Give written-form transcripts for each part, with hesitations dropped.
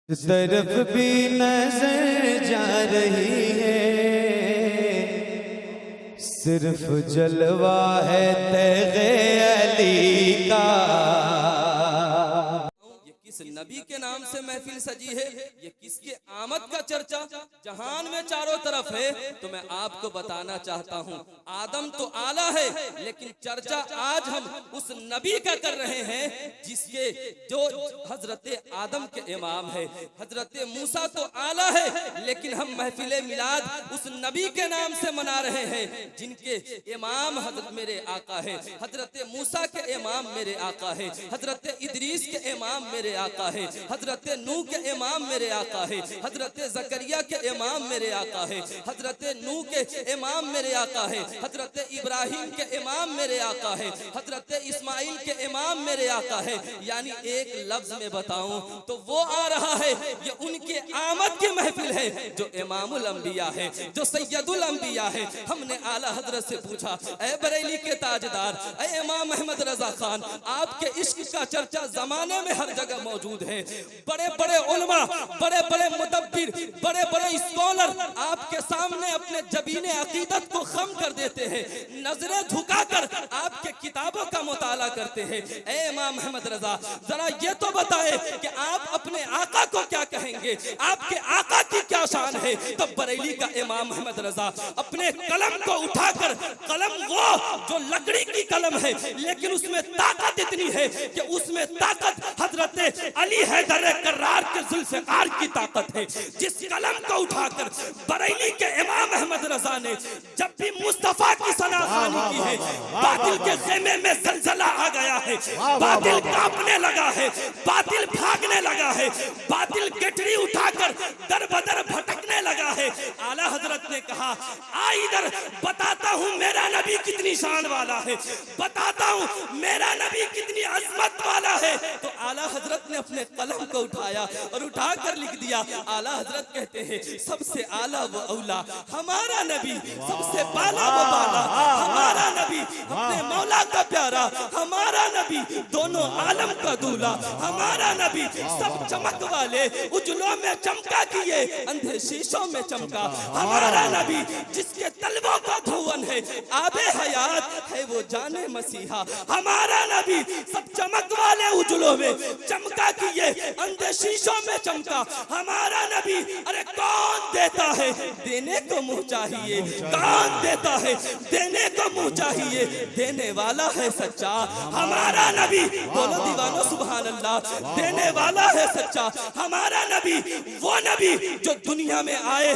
तरफ भी नजर जा रही है, सिर्फ जलवा है तेगे अली का। ये किस नबी के नाम से महफिल सजी है, ये किसके आमद का चर्चा जहान में चारों तरफ है। तो मैं आपको बताना चाहता हूँ, आदम तो आला है, लेकिन चर्चा आज हम उस नबी का कर रहे हैं जिसके जो हजरत आदम के इमाम है। हजरत मूसा तो आला है, लेकिन हम महफिल मिलाद उस नबी के नाम से मना रहे हैं जिनके इमाम हजरत मेरे आका है। हजरत मूसा के इमाम मेरे आका है, हजरत इदरीस के इमाम मेरे आका है, हजरत नूह के इमाम मेरे आका है, हजरत जकरिया के इमाम मेरे आका है, हजरत नूह के इमाम मेरे आका है, हजरत इब्राहिम के इमाम मेरे आका है, हजरत इस्माइल के इमाम मेरे आका है। यानी एक लफ्ज में बताऊं तो वो आ रहा है, ये उनके आमद की महफिल है जो इमामुल अंबिया है, जो सैयदुल अंबिया है। हमने आला हजरत से पूछा, ऐ बरेली के ताजदार, ऐ इमाम अहमद रजा खान, आपके इश्क का चर्चा जमाने में हर जगह मौजूद है। बड़े बड़े उलमा, बड़े बड़े मुदब्बिर, बड़े बड़े स्कॉलर आपके सामने अपने जबीने अकीदत को खम कर देते हैं, नजरें झुकाकर आपके किताबों का मुताला करते हैं। ऐ इमाम अहमद रजा, जरा ये तो बताए कि आप अपने आका को क्या कहेंगे, आपके आका की क्या शान है। तो बरेली का इमाम अहमद रजा अपने कलम को उठाकर, कलम वो जो लकड़ी की कलम है लेकिन उसमें ताकत इतनी है कि उसमें ताकत हजरत अली हैदर कर्रार के जुल्फ़िकार की ताकत है। जिस कलम को उठाकर बरेली के इमाम अहमद रजा ने जब भी मुस्तफा की सनाखानी की है, बातिल के खेमे में जलजला आ गया है, बातिल कांपने लगा है, बातिल भागने लगा है, बातिल गठरी उठाकर दर बदर भटकने लगा है। आला हजरत ने कहा, आ इधर बताता हूँ मेरा नबी कितनी शान वाला है, बताता हूँ मेरा नबी कितनी अजमत वाला है। तो आला हजरत ने अपने कलम को उठाया और उठाकर लिख दिया। आला हजरत कहते हैं, सबसे आला वो औला हमारा नबी, सबसे बाला वो बाला हमारा नबी, अपने मौला का प्यारा हमारा नबी, दोनों आलम का दूल्हा हमारा नबी, सब चमक वाले उजलों में चमका किए, अंधे शीशों में चमका हमारा नबी, जिसके तलवों का धुवन है, आबे हयात है वो जाने मसीहा हमारा नबी, सब चमक वाले उजलों में चमका किए, अंधे शीशों में चमका हमारा नबी। अरे कौन देता है, देने को मुंह चाहिए, कौन देता है, देने को मुंह चाहिए, देने वाला है सच्चा हमारा नबी। बोलो दीवानो सुभान अल्लाह, देने वाला है सच्चा हमारा नबी। वो नबी जो दुनिया में आए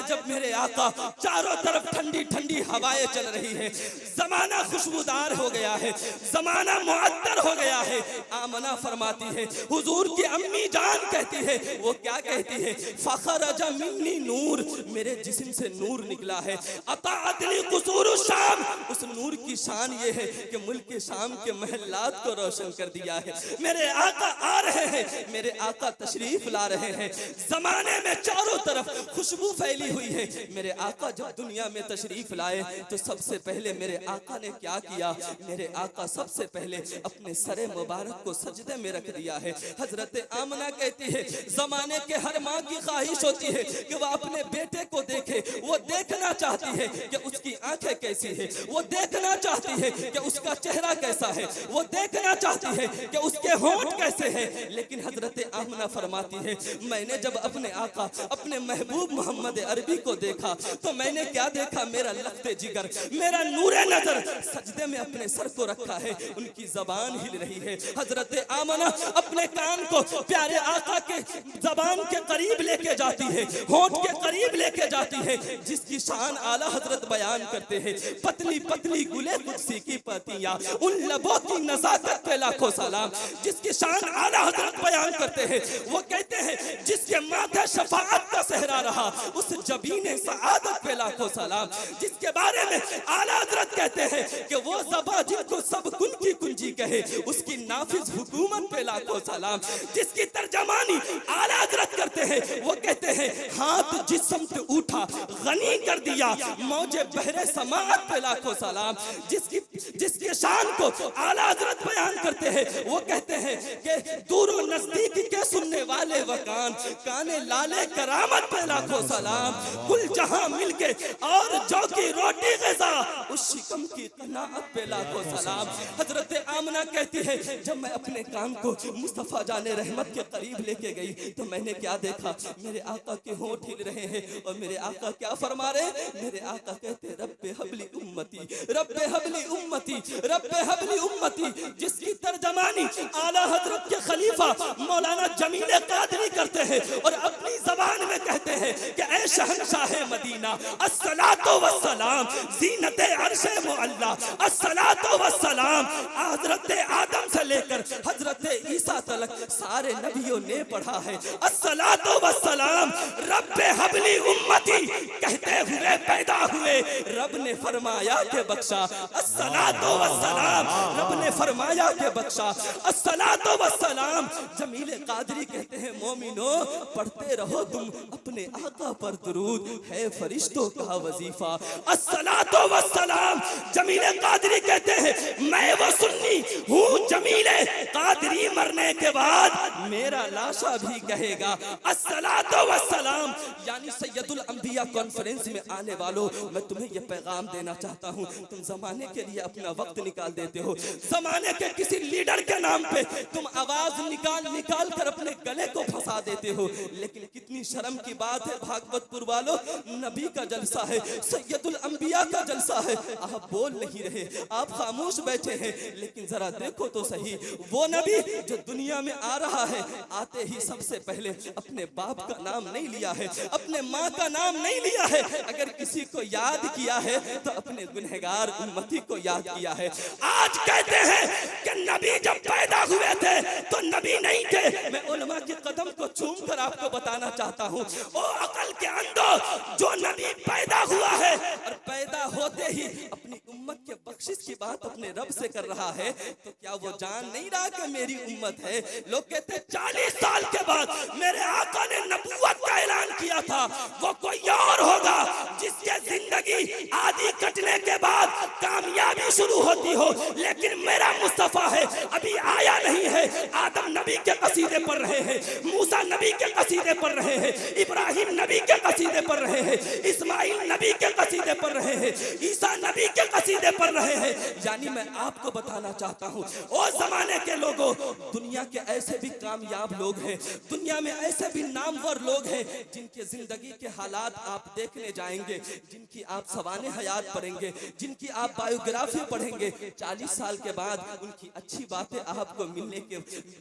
जब मेरे आका, चारों तरफ ठंडी ठंडी हवाएं चल रही है, जमाना खुशबूदार हो गया है, जमाना मुअत्तर हो गया है। आमना फरमाती है, हुजूर की अम्मी जान कहती है, वो क्या कहती है, फखरजा मिन्नी नूर, मेरे जिस्म से नूर निकला है, अताअतनी कुसूर शाम, उस नूर की शान ये है कि मुल्क शाम के महल्लात को रोशन कर दिया है। मेरे आका आ रहे हैं, मेरे आका तशरीफ ला रहे हैं, जमाने में चारों तरफ खुशबू फैली हुई है। मेरे आका जब दुनिया में तशरीफ लाए तो सबसे पहले मेरे आका ने क्या किया, मेरे आका सबसे पहले अपने सरे मुबारक को सजदे में रख दिया है। हजरत आमना कहती है, जमाने के हर माँ की ख्वाहिश होती है कि वह अपने बेटे को देखे, वो देखना चाहती है कि उसकी आंखें कैसी है, वो देखना चाहती है कि उसका चेहरा कैसा है, वो देखना चाहती है कि उसके होंठ कैसे हैं। लेकिन हजरत आमना फरमाती है, मैंने जब अपने आका, अपने महबूब मोहम्मद अरबी को देखा तो मैंने क्या देखा, मेरा लफ्ते जिगर, मेरा नूरे नजर सजदे में अपने सर को रखा है, उनकी जबान हिल रही है। हजरत आमना अपने कान को प्यारे आका के जबान के करीब लेके जाती है, होंठ के करीब लेके जाती है, जिसकी शान आला हजरत बयान करते हैं। पतली पतली गुले कुदसी की पतियां, उन लबों की नजाकत पे लाखों सलाम, जिसकी शान आला हजरत बयान करते हैं। वो कहते हैं, जिसके माथे शफाअत का सहरा रहा, उस जबीने सआदत पे लाखों सलाम, जिसके बारे में आला हजरत कहते हैं कि वो ज़बा जिनको सब कुन की कुंजी कहे, उसकी नाफिज हुकूमत पे लाखों सलाम, जिसकी तर्जमानी आला हजरत करते हैं। वो कहते हैं, हाथ जिस्म पे उठा गनी कर दिया, मौजे बहरे समाअत पे लाखों सलाम, जिसकी जिसके शान को आला हजरत बयान करते हैं। वो कहते हैं कि दूर और नजदीक के सुनने वाले वकान काने लाले करामत पे लाखों सलाम, कुल जहां मिलके और जो की रोटी ग़िज़ा उस शिकम की कनाअत पे लाखों सलाम। हजरत आमना कहती है जब मैं अपने कान को मुस्तफ़ा जाने रहमत के करीब लेके गई तो मैंने क्या देखा, मेरे आका के होंठ हिल रहे हैं और मेरे आका क्या फरमा रहे हैं, मेरे आका कहते हैं रब्बे हबली उम्मती, रब्बे हबली उम्मती, रब्बे हबली उम्मती, जिसकी तर्जमानी आला हजरत के खलीफा मौलाना जमील कादरी करते हैं और अपनी जबान में कहते हैं कि ऐ शहंशाह मदीना अस्सलातु वस्सलाम ज़ीनते अर्शे मुअल्ला, अस्सलातु वस्सलाम। हजरत आदम से लेकर हजरत ईसा तक सारे नबियों ने पढ़ा है अस्सलातु वस्सलाम रब्बे हबली उम्मती, कहते हुए पैदा हुए रब ने फरमाया के बख्शा अस्सलातु वस्सलाम, रब ने फरमाया के बख्शा अस्सलातु वस्सलाम। जमील कादरी कहते हैं मोमिनो पढ़ते रहो तुम अपने आका पर दुरूद, है फरिश्तों का वजीफा अस्सलातु वस्सलाम। जमील कादरी कहते हैं मैं वो सुन्नी हूँ, जमील कादरी मरने के बाद मेरा लाशा भी कहेगा अस्सलातु वस्सलाम। यानी सैयदुल अंबिया कॉन्फ्रेंस में आने वालों, मैं तुम्हें यह पैगाम देना चाहता हूँ, तुम जमाने के लिए अपना वक्त निकाल देते हो, जमाने के किसी लीडर के नाम पे तुम आवाज निकाल कर अपने गले को फंसा देते हो, लेकिन कितनी शर्म की बात है भागवतपुर वालों, नबी का जलसा है, सैयदुल अंबिया का जलसा है, आप बोल नहीं रहे, आप खामोश बैठे हैं, लेकिन जरा देखो तो सही वो नबी जो दुनिया में आ रहा है, आते ही सबसे पहले अपने बाप का नाम नहीं लिया है, अपने माँ का नाम नहीं लिया है, अगर किसी को याद किया है तो अपने गुनहगार उम्मती को याद किया है। आज कहते हैं कि नबी जब पैदा हुए थे तो नबी नहीं थे। मैं उलमा के कदम को चूम कर आपको बताना चाहता हूँ, ओ अकल के अंदर जो नबी पैदा हुआ है और पैदा होते ही अपनी उम्मत के बख्शिश की बात अपने रब से कर रहा है, तो क्या वो जान नहीं रहा कि मेरी उम्मत है? लोग कहते 40 साल के बाद मेरे आका ने नबूवत का ऐलान किया था, वो कोई और होगा जिसके जिंदगी आधी कटने के बाद कामयाबी शुरू होती हो, लेकिन मेरा मुस्तफा है अभी आया नहीं है। आदम नबी के कसीदे पढ़ रहे हैं, मूसा नबी के कसीदे पढ़ रहे हैं, इब्राहिम नबी के कसीदे पढ़ रहे हैं, इस्माइल नबी के कसीदे पढ़ रहे हैं, ईसा नबी के कसीदे पढ़ रहे हैं। यानी मैं आपको बताना चाहता हूँ ओ जमाने के लोगों, दुनिया के ऐसे भी कामयाब लोग हैं, दुनिया में ऐसे भी नामवर लोग हैं जिनके जिंदगी के हालात आप देखने जाएंगे, जिनकी आप सवाने हयात पढ़ेंगे, जिनकी आप बायोग्राफी पढ़ेंगे, 40 साल के बाद उनकी अच्छी बातें आपको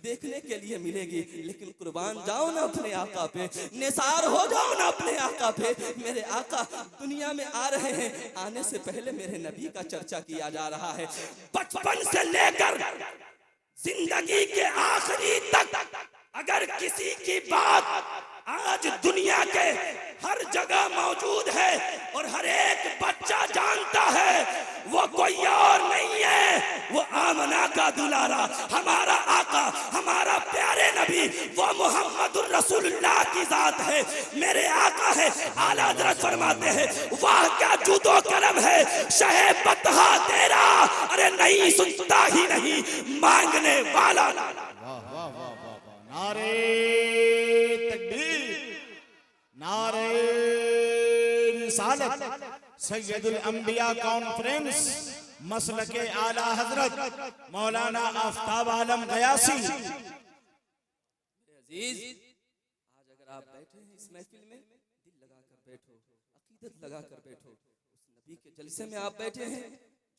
देखने के लिए मिलेगी, लेकिन कुर्बान जाओ ना अपने आका पे, निसार हो जाओ ना अपने आका पे। मेरे आका दुनिया में आ रहे हैं, आने से पहले मेरे नबी का चर्चा किया जा रहा है। बचपन से लेकर जिंदगी के आखिरी तक अगर किसी की बात आज दुनिया के हर जगह मौजूद है और हर एक बच्चा जानता है, वो कोई और नहीं है, वो आमना का दुलारा हमारा आका, हमारा प्यारे नबी, वो मुहम्मदुर रसूलुल्लाह की जात है, मेरे आका है। आला हज़रत फरमाते हैं वाह क्या जुदो करम है शहे बतहा तेरा, अरे नहीं सुनता ही नहीं मांगने वाला। नारे तकबीर, नारे रिसालत, सैयदुल अंबिया कॉन्फ्रेंस, मसलके आला हजरत मौलाना आफ्ताब आलम गयासी। अजीज, आज अगर आप बैठे हैं इस महफिल में, दिल लगाकर बैठो, अकीदत लगाकर बैठो, उस नबी के जलसे में आप बैठे हैं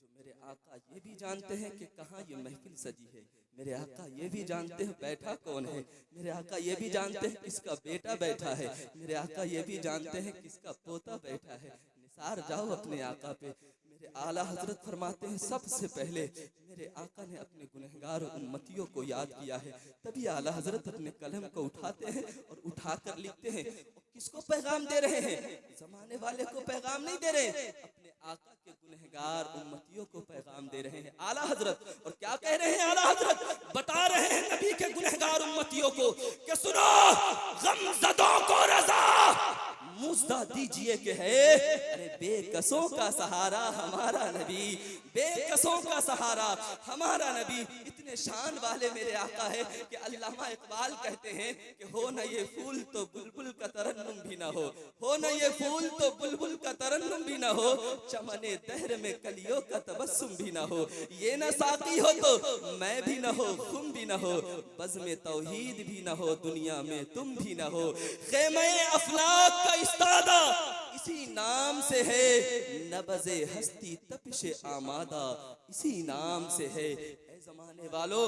जो मेरे आका ये भी जानते हैं कि कहाँ ये महफिल सजी है, मेरे आका ये भी जानते हैं बैठा कौन है, मेरे आका ये भी जानते हैं किसका बेटा बैठा है, मेरे आका ये भी जानते हैं किसका पोता बैठा है। निसार जाओ अपने आका पे। मेरे आला हजरत फरमाते हैं सबसे पहले मेरे आका ने अपने गुनहगार उम्मतियों को याद किया है, तभी आला हजरत अपने कलम को उठाते हैं और उठाकर लिखते हैं। किसको पैगाम दे रहे हैं? जमाने वाले को पैगाम नहीं दे रहे, अपने आका के गुनहगार उम्मतियों को पैगाम दे रहे हैं आला हजरत। और क्या कह रहे हैं आला हजरत? बता रहे हैं नबी के गुनहगार उम्मतियों को कि सुनो, गमज़दों को रज़ा, सजदा दीजिए कि है अरे बेकसों का सहारा हमारा नबी, बेकसों का सहारा हमारा नबी। इतने शान वाले मेरे आका है कि अल्लामा इकबाल कहते हैं कि हो न ये फूल तो बुलबुल का तरन्नुम भी ना हो न ये फूल तो बुलबुल का तरन्नुम भी ना हो, चमने दहर में कलियों का तबस्सुम भी ना हो, ये न साकी हो तो मैं भी ना हो, तुम भी ना हो, बज़्म तौहीद भी ना हो, दुनिया में तुम भी ना हो। ख़ैमे अफलाक का इस्तादा इसी नाम से है, नबज़े हस्ती तपिशे आमादा इसी नाम से है। ऐ ज़माने वालों,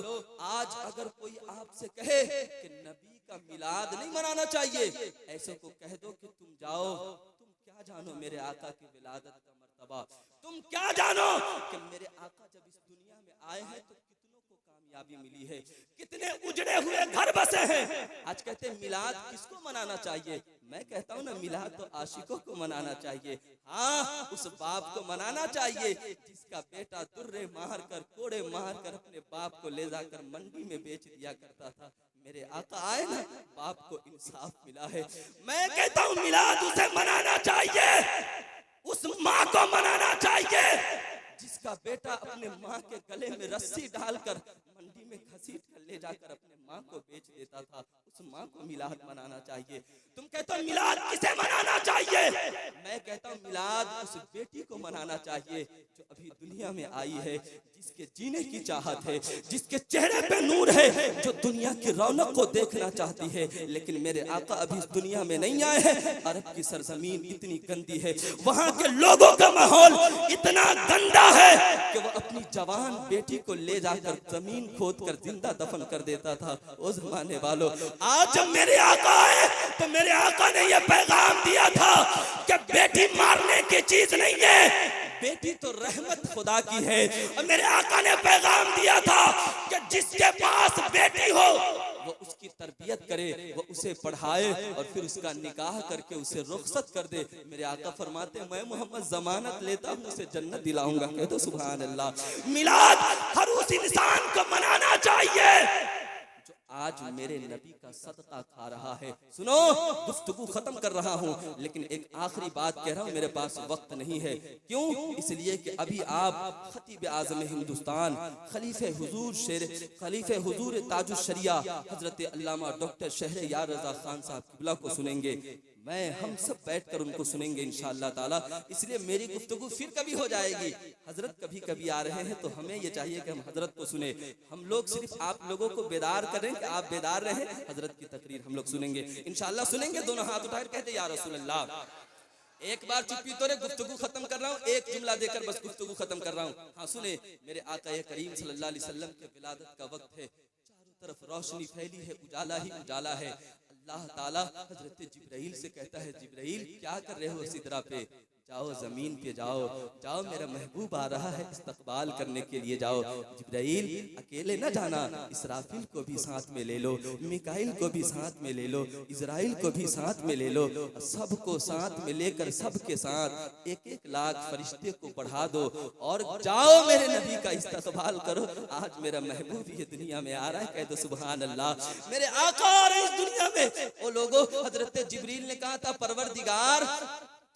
आज अगर कोई आपसे कहे कि नबी का मिलाद नहीं मनाना चाहिए, ऐसे को कह दो कि तुम जाओ, तुम क्या जानो मेरे आका की विलादत का मर्तबा, तुम क्या जानो कि मेरे आका जब इस दुनिया में आए हैं तो कितनों को कामयाबी मिली है, कितने उजड़े हुए घर बसे हैं। आज कहते हैं मिलाद किसको मनाना चाहिए, मैं कहता हूँ ना मिलाद तो आशिकों को मनाना चाहिए। हाँ, उस बाप को मनाना चाहिए जिसका बेटा दुर्रे मार कर, कोड़े मार कर अपने बाप को ले जाकर मंडी में बेच दिया करता था। मेरे आका आए ना, बाप को इंसाफ मिला है। मैं कहता हूँ मिलाद उसे मनाना चाहिए, उस माँ को मनाना चाहिए जिसका बेटा अपने माँ के गले में रस्सी डालकर मंडी में घसीट कर ले जाकर अपने माँ को बेच देता था, उस माँ को मिलाद मनाना चाहिए। तुम कहते हो मिलाद किसे मनाना चाहिए, मैं कहता हूँ मिलाद उस बेटी को मनाना चाहिए जो अभी दुनिया में आई है, जिसके जीने की चाहत है, जिसके चेहरे पे नूर है, जो दुनिया की रौनक को देखना चाहती है। लेकिन मेरे आका अभी इस दुनिया में नहीं आए हैं। अरब की सरजमीन इतनी गंदी है, वहाँ के लोगों का माहौल इतना गंदा है कि वो अपनी जवान बेटी को ले जाकर जमीन खोद कर जिंदा दफन कर देता था। उस जमाने वालों, आज जब मेरे आका आए तो मेरे आका ने यह पैगाम दिया था कि बेटी मारने की चीज नहीं है, बेटी तो रहमत खुदा की है। और मेरे आका ने पैगाम दिया था कि जिसके पास बेटी हो वो उसकी तरबियत करे, वो उसे पढ़ाए और फिर उसका निकाह करके उसे रुखसत कर दे। मेरे आका फरमाते हैं मैं मोहम्मद जमानत लेता हूँ उसे जन्नत दिलाऊंगा। कह दो सुभान अल्लाह। मिलाद हर उस इंसान को मनाना चाहिए जो आज मेरे नबी का सदका खा रहा है। सुनो, गुफ्तगू खत्म कर रहा हूँ, लेकिन एक आखिरी बात कह रहा हूँ, मेरे पास वक्त नहीं है। क्यों? इसलिए कि अभी आप खतीब आज़म हिंदुस्तान, खलीफे हुजूर शेर, खलीफे हुजूर ताजुश शरिया हजरत अल्लामा डॉक्टर शहरयार रज़ा खान साहब किबला को सुनेंगे। हम सब बैठकर उनको सुनेंगे इंशाअल्लाह ताला। इसलिए मेरी गुफ्तगू फिर कभी हो जाएगी। हजरत कभी कभी आ रहे हैं तो हमें ये चाहिए कि हम हजरत को सुने। हम लोग सिर्फ आप लोगों को बेदार करें कि आप बेदार रहें, हजरत की तकरीर हम लोग सुनेंगे इंशाअल्लाह। सुनेंगे, दोनों हाथ उठाकर कहते या रसूल अल्लाह। एक बार चुप्पी तो रे, गुफ्तगू खत्म कर रहा हूँ, एक जुमला देकर बस गुफ्तगू खत्म कर रहा हूँ। हाँ सुने, मेरे आका करीम सल्लल्लाहु अलैहि वसल्लम के विलादत का वक्त है, चारों तरफ रोशनी फैली है, उजाला ही उजाला है। अल्लाह ताला हजरत जिब्राइल से कहता है, जिब्राइल क्या कर रहे हो सिदरा पे, जाओ जमीन पे जाओ, जाओ मेरा महबूब आ रहा है इस्तकबाल करने के लिए, जाओ। जिब्राइल अकेले न जाना, इसराफिल को भी साथ में ले लो, मिकाइल को भी साथ में ले लो, इजराइल को भी साथ में ले लो, सबको साथ में लेकर सबके साथ 1-1 लाख फरिश्ते को बढ़ा दो और जाओ मेरे नबी का इस्तकबाल करो। आज मेरा महबूब ये दुनिया में आ रहा है, कह दो सुभान अल्लाह। मेरे आका आ रहे इस दुनिया में। ओ लोगों, हजरत जिब्रील ने कहा था परवरदिगार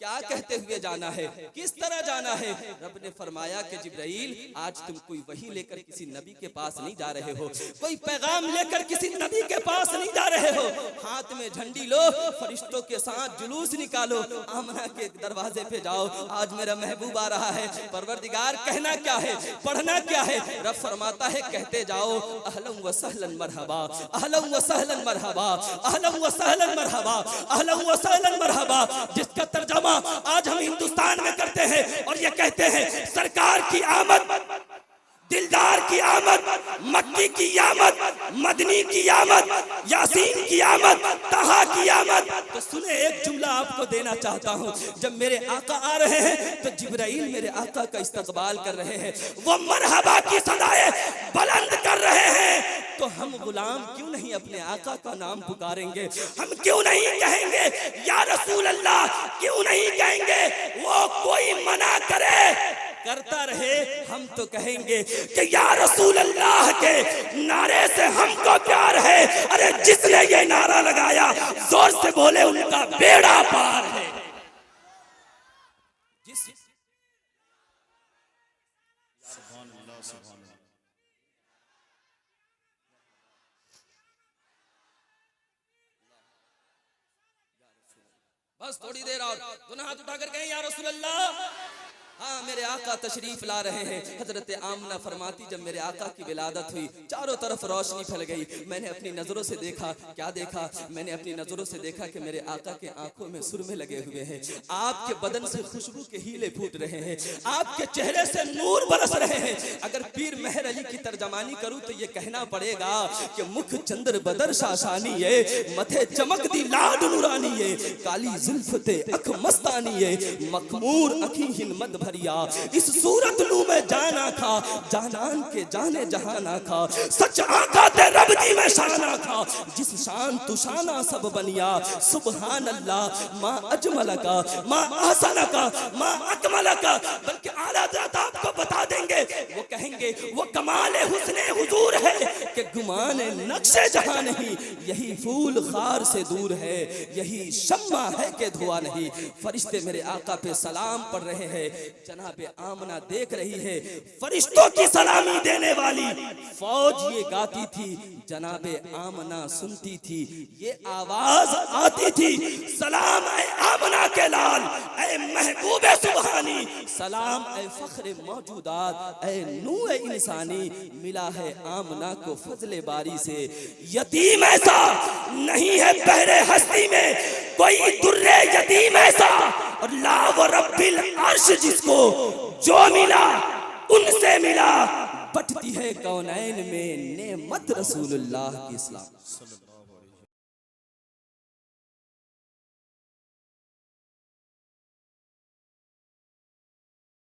क्या कहते हुए जाना है, किस तरह जाना है? रब ने फरमाया कि जिब्राइल आज तुम कोई वही लेकर किसी नबी के पास नहीं जा रहे हो, कोई पैगाम लेकर किसी नबी के पास नहीं जा रहे हो। हाथ में झंडी लो, फरिश्तों के साथ जुलूस निकालो, आमना के दरवाजे पे जाओ, आज मेरा महबूब आ रहा है। परवरदिगार कहना क्या है, पढ़ना क्या है? रब फरमाता है कहते जाओ अहलन व सहलन मरहबा, अहलन व सहलन मरहबा, अहलन व सहलन मरहबा, अहलन व सहलन मरहबा, जिसका तर्जुमा आज हम हिंदुस्तान में करते हैं और ये कहते हैं सरकार की आमद, दिलदार की आमद, मक्की की आमद, मदनी की आमद, यासीन की आमद, तहा की आमद। तो सुने, एक जुमला आपको देना चाहता हूँ। जब मेरे आका आ रहे हैं तो जिब्राइल मेरे आका का इस्तकबाल कर रहे हैं, वो मरहबा की सदाएं बुलंद कर रहे हैं। तो हम गुलाम क्यों नहीं अपने आका का नाम पुकारेंगे? हम क्यों नहीं कहेंगे या रसूल अल्लाह? क्यों नहीं कहेंगे? वो कोई मना करे करता रहे, हम तो कहेंगे कि या रसूल अल्लाह के नारे से हमको प्यार है। अरे जिसने ये नारा लगाया जोर से बोले उनका बेड़ा पार है। बस थोड़ी देर और दोनों हाथ उठाकर कहें या रसूल अल्लाह। हाँ, मेरे आका तशरीफ ला रहे हैं। हजरत आमना फरमाती, जब मेरे आका की विलादत हुई चारों तरफ रोशनी फैल गई। मैंने अपनी नजरों से देखा, क्या देखा? मैंने अपनी नजरों से देखा कि मेरे आका के आंखों में सुरमे लगे हुए हैं, आपके बदन से खुशबू के हीले फूट रहे हैं, आपके चेहरे से नूर बरस रहे हैं। अगर पीर मेहर अली की तर्जमानी करूं तो ये कहना पड़ेगा कि मुख चंद्र बदर शाशानी है, मथे चमक दी लाड नूरानी है, काली जुल्फते अख मस्तानी है, मखमूर अखी हिम्मत भरिया, इस सूरत लू में जाना खा, जानान के जाने जहाना खा, सच आका ते रब दी में शाना खा, जिस शान तू शाना सब बनिया, सुबहान अल्लाह माँ अजमल का, माँ ahsan का, माँ अकमल का। बल्कि आला हज़रत आपको बता देंगे, वो कहेंगे वो कमाल हुस्ने हुजूर है कि गुमान नक्शे जहां नहीं, यही फूल खार से दूर है, यही शम्मा है कि धुआं नहीं। फरिश्ते मेरे आका पे सलाम पढ़ रहे हैं, जनाबे आमना देख रही है, फरिश्तों की सलामी देने वाली फौज ये गाती थी, जनाबे आमना सुनती थी, ये आवाज आती थी, सलाम ऐ आमना के लाल, ऐ महबूबे सुबहानी, सलाम ऐ फख्रे मौजूदात, ऐ नूए इंसानी, मिला है आमना को फजले बारी से। यतीम ऐसा नहीं है बहरे हस्ती में, कोई दुर्रे यतीम ऐसा, और ला व रब्बिल अर्श जिसको जो मिला उनसे मिला, बटती है कौनैन में नेमत रसूलुल्लाह की इस्लाम।